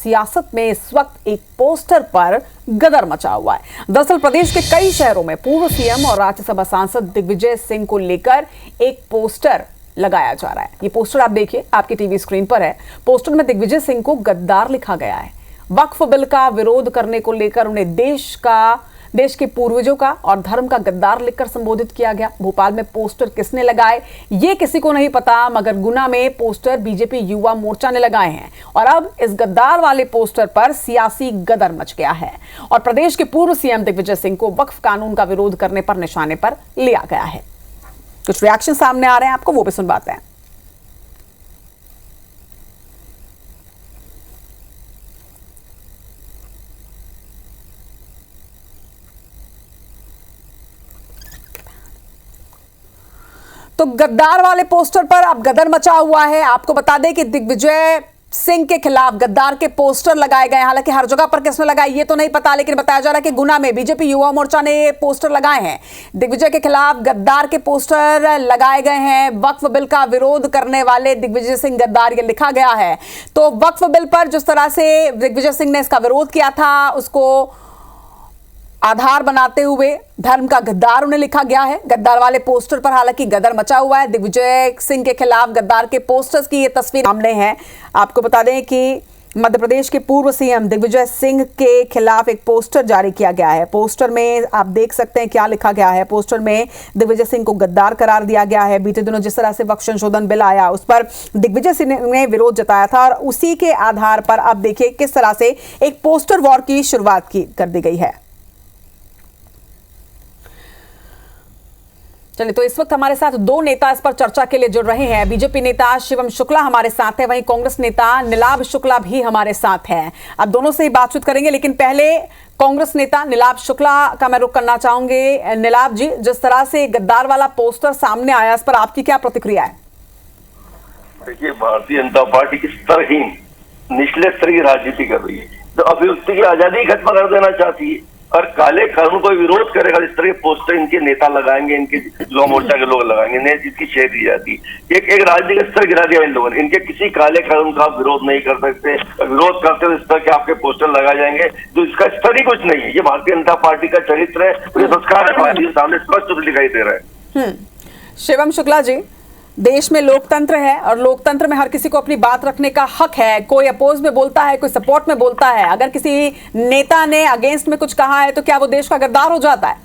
सियासत में इस वक्त एक पोस्टर पर गदर मचा हुआ है। दरअसल प्रदेश के कई शहरों में पूर्व सीएम और राज्यसभा सांसद दिग्विजय सिंह को लेकर एक पोस्टर लगाया जा रहा है। ये पोस्टर आप देखिए, आपकी टीवी स्क्रीन पर है। पोस्टर में दिग्विजय सिंह को गद्दार लिखा गया है। वक्फ बिल का विरोध करने को लेकर उन्हें देश के पूर्वजों का और धर्म का गद्दार लिखकर संबोधित किया गया। भोपाल में पोस्टर किसने लगाए ये किसी को नहीं पता, मगर गुना में पोस्टर बीजेपी युवा मोर्चा ने लगाए हैं और अब इस गद्दार वाले पोस्टर पर सियासी गदर मच गया है और प्रदेश के पूर्व सीएम दिग्विजय सिंह को वक्फ कानून का विरोध करने पर निशाने पर लिया गया है। कुछ रिएक्शन सामने आ रहे हैं, आपको वो भी सुनवाते हैं। तो गद्दार वाले पोस्टर पर अब गदर मचा हुआ है। आपको बता दें कि दिग्विजय सिंह के खिलाफ गद्दार के पोस्टर लगाए गए। हालांकि हर जगह पर किसने लगाए ये तो नहीं पता, लेकिन बताया जा रहा है कि गुना में बीजेपी युवा मोर्चा ने ये पोस्टर लगाए हैं। दिग्विजय के खिलाफ गद्दार के पोस्टर लगाए गए हैं। वक्फ बिल का विरोध करने वाले दिग्विजय सिंह गद्दार ये लिखा गया है। तो वक्फ बिल पर जिस तरह से दिग्विजय सिंह ने इसका विरोध किया था, उसको आधार बनाते हुए धर्म का गद्दार उन्हें लिखा गया है। गद्दार वाले पोस्टर पर हालांकि गदर मचा हुआ है। दिग्विजय सिंह के खिलाफ गद्दार के पोस्टर्स की ये तस्वीर सामने है। आपको बता दें कि मध्य प्रदेश के पूर्व सीएम दिग्विजय सिंह के खिलाफ एक पोस्टर जारी किया गया है। पोस्टर में आप देख सकते हैं क्या लिखा गया है। पोस्टर में दिग्विजय सिंह को गद्दार करार दिया गया है। बीते दिनों जिस तरह से वक्फ संशोधन बिल आया उस पर दिग्विजय सिंह ने विरोध जताया था और उसी के आधार पर अब देखिए किस तरह से एक पोस्टर वॉर की शुरुआत कर दी गई है। चलिए, तो इस वक्त हमारे साथ दो नेता इस पर चर्चा के लिए जुड़ रहे हैं। बीजेपी नेता शिवम शुक्ला हमारे साथ है, वहीं कांग्रेस नेता नीलाभ शुक्ला भी हमारे साथ हैं। अब दोनों से ही बातचीत करेंगे, लेकिन पहले कांग्रेस नेता नीलाभ शुक्ला का मैं रुख करना चाहूंगी। नीलाभ जी, जिस तरह से गद्दार वाला पोस्टर सामने आया, इस पर आपकी क्या प्रतिक्रिया है? देखिए, भारतीय जनता पार्टी किस तरह निचले स्तर की राजनीति कर रही है, तो अभिव्यक्ति की आजादी खत्म कर देना चाहती है और काले कानून को विरोध करेगा। इस तरह के पोस्टर इनके नेता लगाएंगे, इनके युवा मोर्चा के लोग लगाएंगे, इन्हें जिसकी शेयर दी जाती है। एक राजनीतिक स्तर गिरा दिया इन लोगों ने। इनके किसी काले कानून का आप विरोध नहीं कर सकते। विरोध करते हुए इस तरह के आपके पोस्टर लगाए जाएंगे जो इसका स्तर ही कुछ नहीं है। ये भारतीय जनता पार्टी का चरित्र है, ये संस्कार है, पार्टी के सामने स्पष्ट रूप से दिखाई दे रहा है। शिवम शुक्ला जी, देश में लोकतंत्र है और लोकतंत्र में हर किसी को अपनी बात रखने का हक है। कोई अपोज में बोलता है, कोई सपोर्ट में बोलता है। अगर किसी नेता ने अगेंस्ट में कुछ कहा है तो क्या वो देश का गद्दार हो जाता है?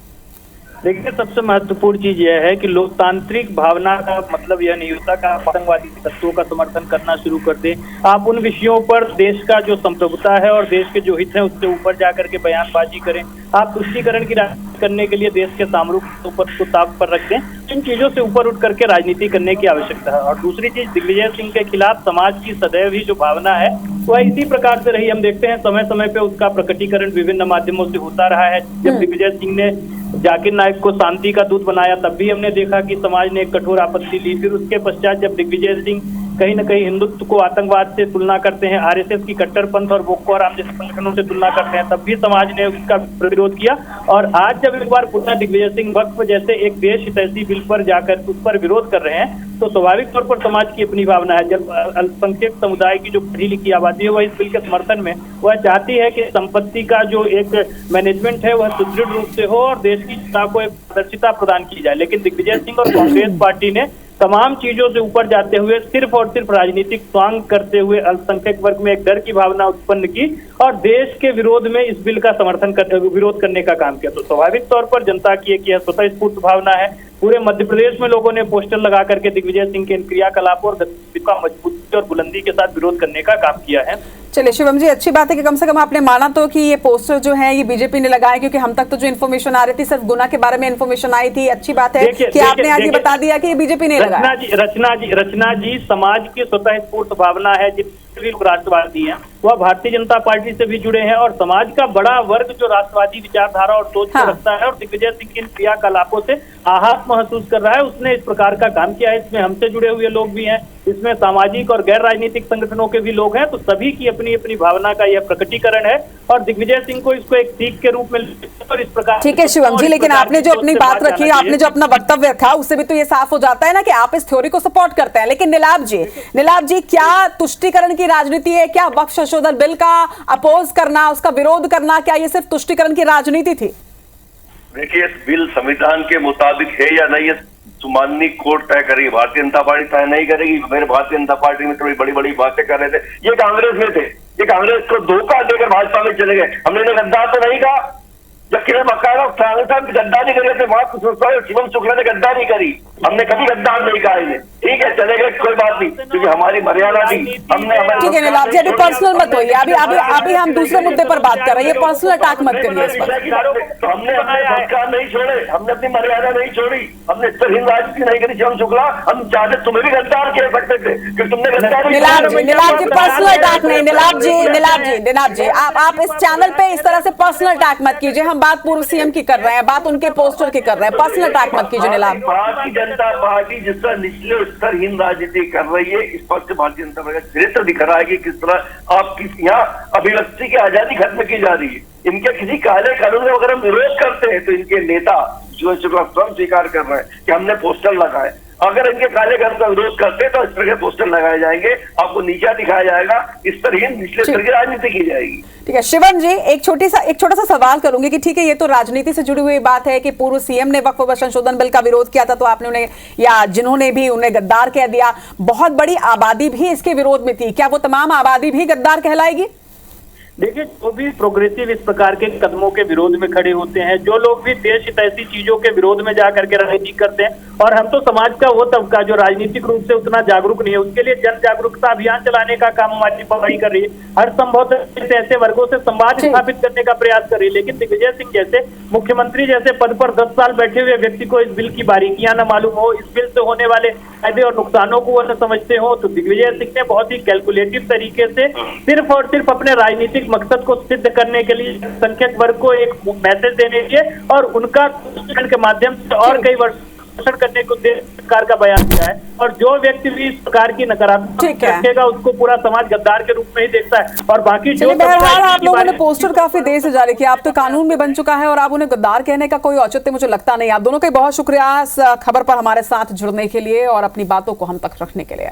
देखिए, सबसे महत्वपूर्ण चीज यह है कि लोकतांत्रिक भावना का मतलब यह नहीं होता कि आप आतंकवादी तत्वों का समर्थन करना शुरू कर दें। आप उन विषयों पर देश का जो संप्रभुता है और देश के जो हित है उससे ऊपर जाकर के बयानबाजी करें। आप तुष्टीकरण की राजनीति करने के लिए देश के सामरूप को ताक पर रख दें। इन चीजों से ऊपर उठ करके राजनीति करने की आवश्यकता है। और दूसरी चीज, दिग्विजय सिंह के खिलाफ समाज की सदैव ही जो भावना है वह इसी प्रकार से रही। हम देखते हैं समय समय पे उसका प्रकटीकरण विभिन्न माध्यमों से होता रहा है। जब दिग्विजय सिंह ने जाकिर नाइक को शांति का दूत बनाया तब भी हमने देखा कि समाज ने एक कठोर आपत्ति ली। फिर उसके पश्चात जब दिग्विजय सिंह कहीं न कहीं हिंदुत्व को आतंकवाद से तुलना करते हैं, आरएसएस की कट्टरपंथ और बोको हराम जैसे संगठनों से तुलना करते हैं, तब भी समाज ने उसका विरोध किया। और आज जब एक बार पुनः दिग्विजय सिंह वक्फ जैसे एक देश हितैषी बिल पर जाकर उस पर विरोध कर रहे हैं तो स्वाभाविक तौर पर समाज की अपनी भावना है। जब अल्पसंख्यक समुदाय की जो पढ़ी लिखी आबादी है वह इस बिल के समर्थन में वह चाहती है कि संपत्ति का जो एक मैनेजमेंट है वह सुदृढ़ रूप से हो और देश की जनता को एक पारदर्शिता प्रदान की जाए। लेकिन दिग्विजय सिंह और कांग्रेस पार्टी ने तमाम चीजों से ऊपर जाते हुए सिर्फ और सिर्फ राजनीतिक स्वांग करते हुए अल्पसंख्यक वर्ग में एक डर की भावना उत्पन्न की और देश के विरोध में इस बिल का विरोध करने का काम किया। तो स्वाभाविक तौर पर जनता की एक यह स्वतः स्फूर्त भावना है। पूरे मध्य प्रदेश में लोगों ने पोस्टर लगा करके दिग्विजय सिंह के इन क्रियाकलापों और गतिविधियों का मजबूती और बुलंदी के साथ विरोध करने का काम किया है। चलिए शिवम जी, अच्छी बात है कि कम से कम आपने माना तो कि ये पोस्टर जो है ये बीजेपी ने लगाए, क्योंकि हम तक तो जो इन्फॉर्मेशन आ रही थी सिर्फ गुना के बारे में इन्फॉर्मेशन आई थी। अच्छी बात है कि आपने आज ये बता दिया कि ये बीजेपी ने लगाया। रचना जी, समाज की स्वतः स्फूर्त भावना है। जितने भी लोग राष्ट्रवादी हैं वह भारतीय जनता पार्टी से भी जुड़े हैं और समाज का बड़ा वर्ग जो राष्ट्रवादी विचारधारा और सोच को रखता है और दिग्विजय सिंह के इन क्रियाकलापों से आहत महसूस कर रहा है, उसने इस प्रकार का काम किया है। इसमें हमसे जुड़े हुए लोग भी हैं, इसमें सामाजिक और गैर राजनीतिक संगठनों के भी लोग हैं। तो सभी की अपनी अपनी भावना का यह प्रकटीकरण है और दिग्विजय सिंह को इसको एक सीख के रूप में और इस प्रकार। ठीक है शिवम जी, लेकिन आपने जो अपनी बात रखी, आपने जो अपना वक्तव्य रखा, उससे भी तो ये साफ हो जाता है ना कि आप इस थ्योरी को सपोर्ट करते हैं। लेकिन नीलाभ जी, क्या तुष्टीकरण की राजनीति है क्या? वक्फ संशोधन बिल का अपोज करना, उसका विरोध करना, क्या ये सिर्फ तुष्टीकरण की राजनीति थी? देखिए, बिल संविधान के मुताबिक है या नहीं, माननीय कोर्ट तय करेगी, भारतीय जनता पार्टी तय नहीं करेगी। मेरे भारतीय जनता पार्टी में थोड़ी बड़ी बड़ी बातें कर रहे थे, ये कांग्रेस में थे, ये कांग्रेस को धोखा देकर भाजपा में चले गए। हमने गद्दार तो नहीं कहा, जबकि बकायदा साहब गद्दारी करी अपने वहां शिवम शुक्ला ने गद्दारी करी, हमने कभी गद्दार नहीं कहा इन्हें। ठीक है, चले गए, कोई बात नहीं, क्योंकि हमारी मर्यादा थी। हमने ठीक है नीलाभ जी, अभी पर्सनल मत होइए, अभी हम दूसरे मुद्दे पर बात कर रहे हैं, ये पर्सनल अटैक मत करिए इस पर। तो हमने अपने संस्कार नहीं छोड़े, हमने अपनी मर्यादा नहीं छोड़ी, हमने स्तरहीन राजनीति नहीं करी। शिवम शुक्ला, हम चाहते तुम्हें भी गद्दार कह सकते थे, क्योंकि तुमने गद्दारी। नीलाभ जी पर्सनल अटैक नहीं, नीलाभ जी आप इस चैनल पे इस तरह से पर्सनल अटैक मत कीजिए। हम बात पूर्व सीएम की कर रहे हैं, बात उनके पोस्टर की कर रहे हैं, पर्सनल अटैक मत कीजिए नीलाभ। भारतीय जनता पार्टी जिस तरह निचले स्तरहीन राजनीति कर रही है, इस पर से भारतीय जनता पार्टी का चरित्र दिख रहा है कि किस तरह आपकी यहाँ अभिव्यक्ति की आजादी खत्म की जा रही है। इनके किसी काले कानून में अगर हम विरोध करते हैं तो इनके नेता जो स्वयं स्वीकार कर रहे हैं कि हमने पोस्टर लगाए। अगर इनके काले कानून का विरोध करते तो इस तरह के पोस्टर लगाए जाएंगे, आपको नीचा दिखाया जाएगा, इस तरह निचले स्तर की राजनीति की जाएगी। ठीक है शिवम जी, एक छोटा सा सवाल करूंगी कि ठीक है, ये तो राजनीति से जुड़ी हुई बात है कि पूर्व सीएम ने वक्फ संशोधन बिल का विरोध किया था, तो आपने उन्हें, या जिन्होंने भी उन्हें गद्दार कह दिया। बहुत बड़ी आबादी भी इसके विरोध में थी, क्या वो तमाम आबादी भी गद्दार कहलाएगी? देखिए, जो भी प्रोग्रेसिव इस प्रकार के कदमों के विरोध में खड़े होते हैं, जो लोग भी देश हित ऐसी चीजों के विरोध में जाकर के राजनीति करते हैं, और हम तो समाज का वो तबका जो राजनीतिक रूप से उतना जागरूक नहीं है, उसके लिए जन जागरूकता अभियान चलाने का काम हमारी पार्टी कर रही है। हर संभव ऐसे वर्गों से संवाद स्थापित करने का प्रयास कर रही है। लेकिन दिग्विजय सिंह जैसे मुख्यमंत्री जैसे पद पर 10 साल बैठे हुए व्यक्ति को इस बिल की बारीकियां न मालूम हो, इस बिल से होने वाले फायदे और नुकसानों को वो न समझते हो, तो दिग्विजय सिंह ने बहुत ही कैलकुलेटिव तरीके से सिर्फ और सिर्फ अपने राजनीतिक मकसद को सिद्ध करने के लिए संख्यक वर्ग को एक मैसेज देने के लिए और उनका के माध्यम से और कई वर्ष करने को सरकार का बयान दिया है। और जो व्यक्ति भी इस प्रकार की नकारात्मक रखेगा, उसको पूरा समाज गद्दार के रूप में ही देखता है। और बाकी जो बहरहाल आप लोगों ने पोस्टर काफी देर से जारी किया, आप तो कानून भी बन चुका है और आप उन्हें गद्दार कहने का कोई औचित्य मुझे लगता नहीं। आप दोनों का बहुत शुक्रिया इस खबर पर हमारे साथ जुड़ने के लिए और अपनी बातों को हम तक रखने के लिए।